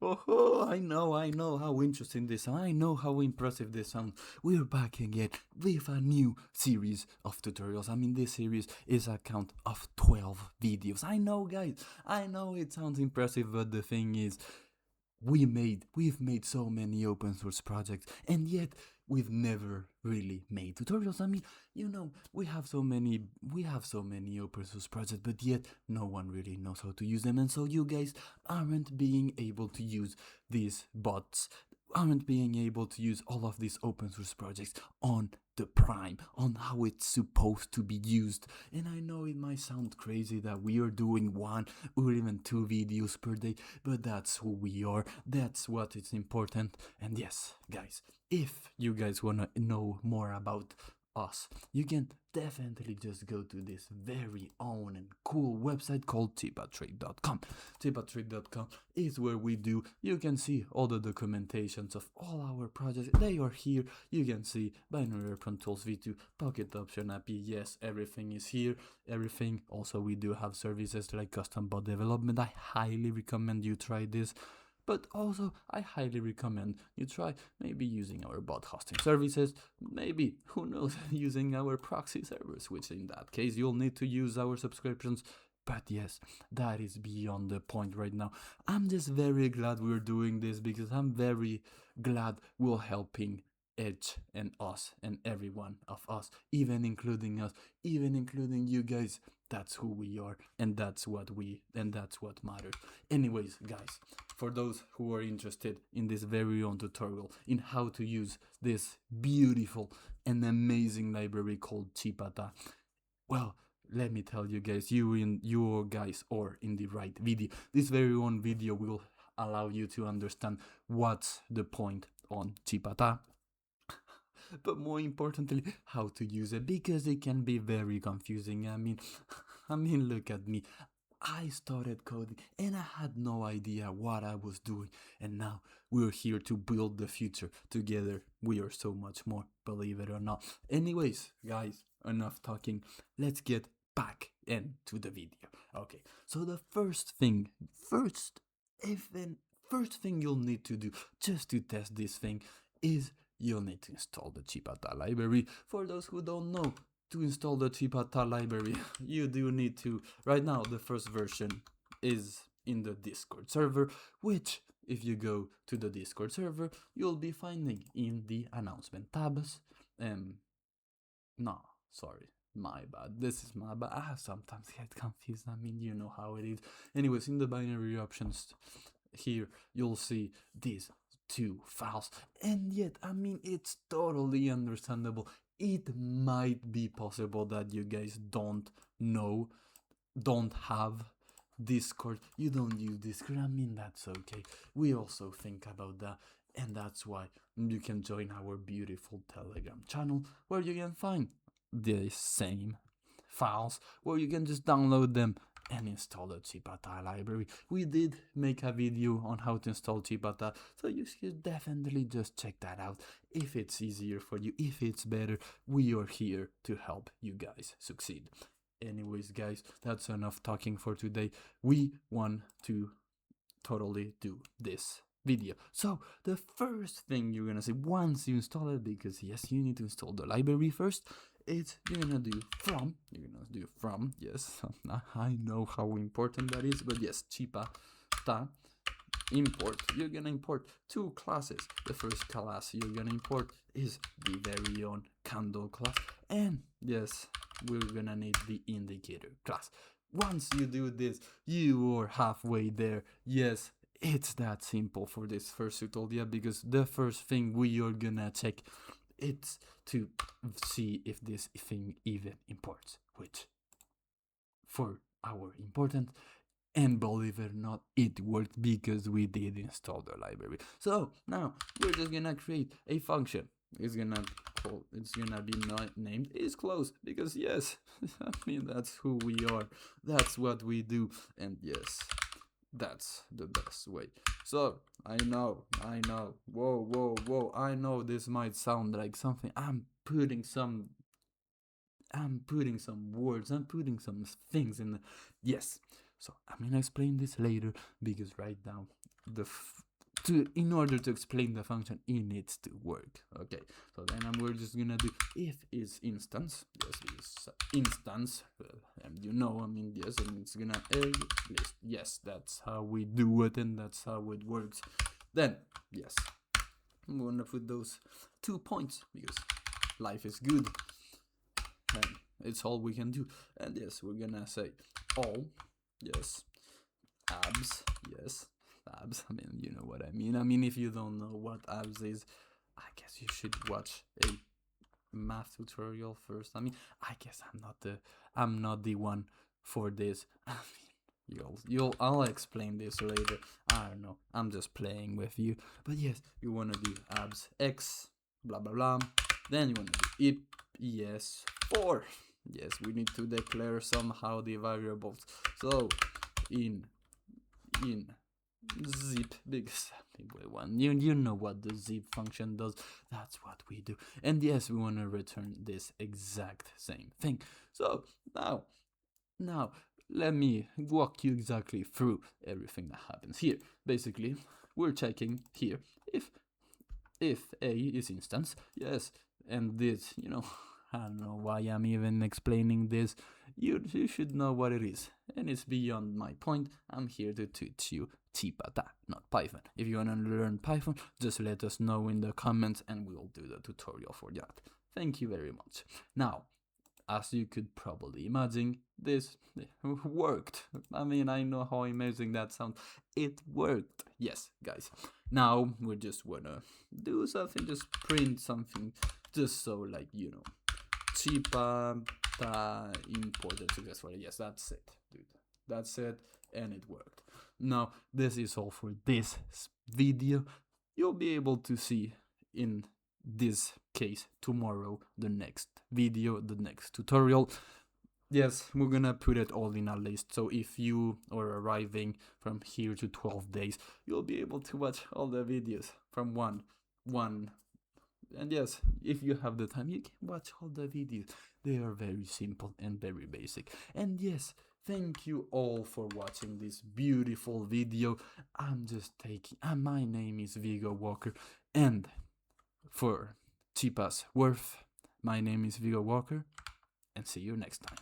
Oh, I know how interesting this sounds. I know how impressive this sounds. We're back again with a new series of tutorials. I mean, this series is a count of 12 videos. I know, guys. I know it sounds impressive, but the thing is, we've made so many open source projects, and yet we've never really made tutorials. I mean, we have so many open source projects, but yet no one really knows how to use them. And so you guys aren't being able to use these bots, aren't being able to use all of these open source projects on the prime, on how it's supposed to be used. And I know it might sound crazy that we are doing 1 or even 2 videos per day, but that's who we are, that's what is important. And yes, guys, if you guys want to know more about us, you can definitely just go to this very own and cool website called Chipa-TA.com. Chipa-TA.com is where you can see all the documentations of all our projects. They are here. You can see binary Apron tools v2, pocket option API. Yes, everything is here. Everything. Also, we do have services like custom bot development. I highly recommend you try this. But also, I highly recommend you try maybe using our bot hosting services, maybe, who knows, using our proxy servers, which in that case you'll need to use our subscriptions. But yes, that is beyond the point right now. I'm just very glad we're doing this because I'm very glad we're helping Edge and us and every one of us, even including you guys. That's who we are, and that's what matters. Anyways, guys, for those who are interested in this very own tutorial in how to use this beautiful and amazing library called Chipa-TA, well, let me tell you guys, you guys are in the right video. This very own video will allow you to understand what's the point on Chipa-TA, but more importantly, how to use it, because it can be very confusing. I mean, look at me. I started coding and I had no idea what I was doing, and now we're here to build the future together. We are so much more, believe it or not. Anyways, guys, enough talking. Let's get back into the video. Okay, so the first thing you'll need to do just to test this thing is you'll need to install the Chipa-TA library. For those who don't know, to install the Chipa-TA library, you do need to, right now the first version is in the Discord server, which if you go to the Discord server, you'll be finding in the announcement tabs. No, sorry, my bad. This is my bad. I sometimes get confused. I mean, you know how it is. Anyways, in the binary options here, you'll see these 2 files, and yet, I mean, it's totally understandable. It might be possible that you guys don't have Discord, you don't use Discord. I mean, that's okay. We also think about that, and that's why you can join our beautiful Telegram channel, where you can find the same files, where you can just download them and install the Chipa-TA library. We did make a video on how to install Chipa-TA, so you should definitely just check that out. If it's easier for you, if it's better, we are here to help you guys succeed. Anyways, guys, that's enough talking for today. We want to totally do this video. So the first thing you're gonna see once you install it, because yes, you need to install the library first, you're gonna do from, yes, I know how important that is, but yes, Chipa-TA import. You're gonna import 2 classes. The first class you're gonna import is the very own candle class, and yes, we're gonna need the indicator class. Once you do this, you are halfway there. Yes, it's that simple for this first tutorial, because the first thing we are gonna check, it's to see if this thing even imports, which for our important, and believe it or not, it worked because we did install the library. So now we're just gonna create a function. It's gonna be named isClose, because yes, I mean, that's who we are, that's what we do, and yes, that's the best way. So I know, whoa, I know this might sound like something. I'm putting some words, I'm putting some things in. Yes, so I'm gonna explain this later, because right now in order to explain the function, it needs to work. Okay, so then we're just gonna do if is instance. Yes, is instance, and you know, I mean, yes, and it's gonna list. Yes, that's how we do it, and that's how it works. Then yes, I'm gonna put those 2 points because life is good, and it's all we can do. And yes, we're gonna say all. Yes, abs. Yes. Abs, I mean, you know what I mean. I mean, if you don't know what abs is, I guess you should watch a math tutorial first. I mean, I guess I'm not the one for this. I mean, I'll explain this later. I don't know. I'm just playing with you. But yes, you wanna do abs x blah blah blah. Then you wanna do ip es4. Yes, we need to declare somehow the variables. So in zip, because you know what the zip function does. That's what we do. And yes, we want to return this exact same thing. So now let me walk you exactly through everything that happens here. Basically, we're checking here if a is instance. Yes, and this, you know, I don't know why I'm even explaining this. You should know what it is, and it's beyond my point. I'm here to teach you Chipa-TA, not Python. If you want to learn Python, just let us know in the comments and we'll do the tutorial for that. Thank you very much. Now, as you could probably imagine, this worked. I mean, I know how amazing that sounds. It worked. Yes, guys. Now, we just wanna do something, just print something, just so, like, you know, Chipa-TA imported successfully. Yes, that's it, dude. That's it, and it worked. Now, this is all for this video. You'll be able to see in this case tomorrow the next video, the next tutorial. Yes, we're gonna put it all in a list, so if you are arriving from here to 12 days, you'll be able to watch all the videos from one. And yes, if you have the time, you can watch all the videos. They are very simple and very basic. And yes, thank you all for watching this beautiful video. My name is Viggo Walker, and for Chipa's worth, my name is Viggo Walker, and see you next time.